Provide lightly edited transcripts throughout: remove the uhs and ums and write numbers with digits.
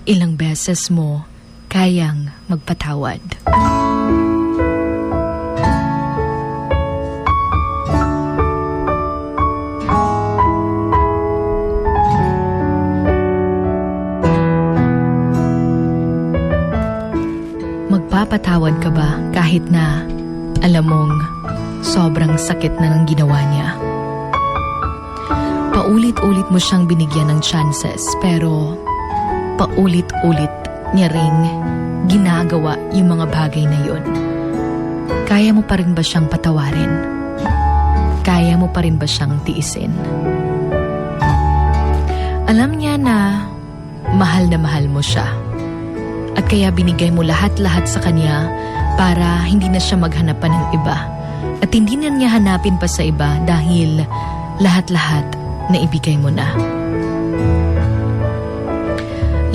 Ilang beses mo kayang magpatawad? Magpapatawad ka ba kahit na alam mong sobrang sakit na ng ginawa niya? Paulit-ulit mo siyang binigyan ng chances pero paulit-ulit niya ring ginagawa yung mga bagay na yun. Kaya mo pa rin ba siyang patawarin? Kaya mo pa rin ba siyang tiisin? Alam niya na mahal mo siya. At kaya binigay mo lahat-lahat sa kanya para hindi na siya maghanap pa ng iba. At hindi na niya hanapin pa sa iba dahil lahat-lahat na ibigay mo na.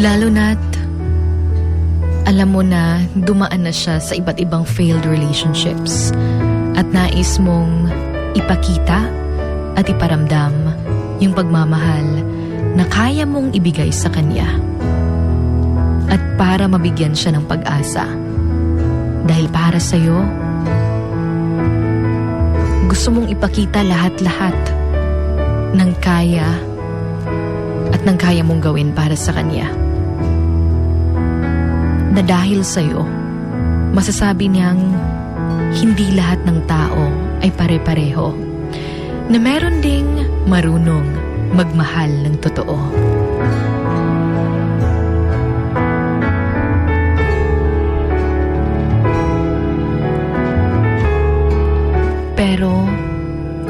Lalo na't alam mo na dumaan na siya sa iba't ibang failed relationships at nais mong ipakita at iparamdam yung pagmamahal na kaya mong ibigay sa kanya. At para mabigyan siya ng pag-asa. Dahil para sa'yo, gusto mong ipakita lahat-lahat ng kaya at ng kaya mong gawin para sa kanya. Na dahil sa'yo, masasabi niyang hindi lahat ng tao ay pare-pareho. Na meron ding marunong magmahal ng totoo. Pero,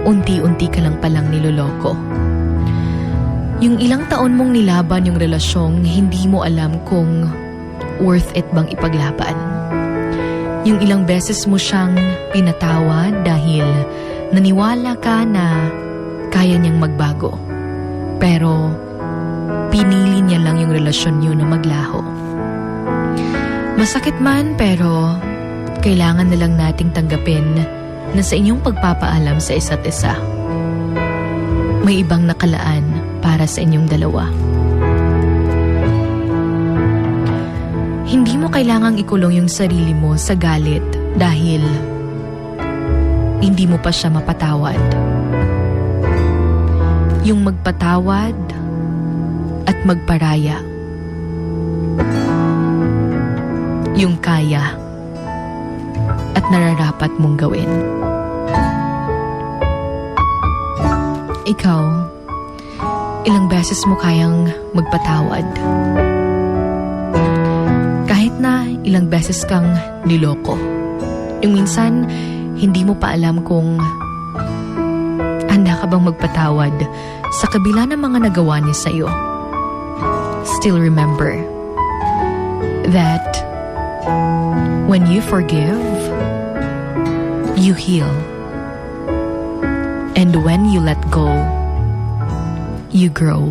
unti-unti ka lang palang niloloko. Yung ilang taon mong nilaban yung relasyong hindi mo alam kung worth it bang ipaglaban. Yung ilang beses mo siyang pinatawad dahil naniwala ka na kaya niyang magbago. Pero, pinili niya lang yung relasyon niyo na maglaho. Masakit man pero, kailangan na lang nating tanggapin na sa inyong pagpapaalam sa isa't isa, may ibang nakalaan para sa inyong dalawa. Hindi mo kailangang ikulong yung sarili mo sa galit dahil hindi mo pa siya mapatawad. Yung magpatawad at magparaya. Yung kaya at nararapat mong gawin. Ikaw, ilang beses mo kayang magpatawad? Kahit na ilang beses kang niloko. Yung minsan, hindi mo pa alam kung handa ka bang magpatawad sa kabila ng mga nagawa niya sa'yo. Still remember that when you forgive, you heal. And when you let go, you grow.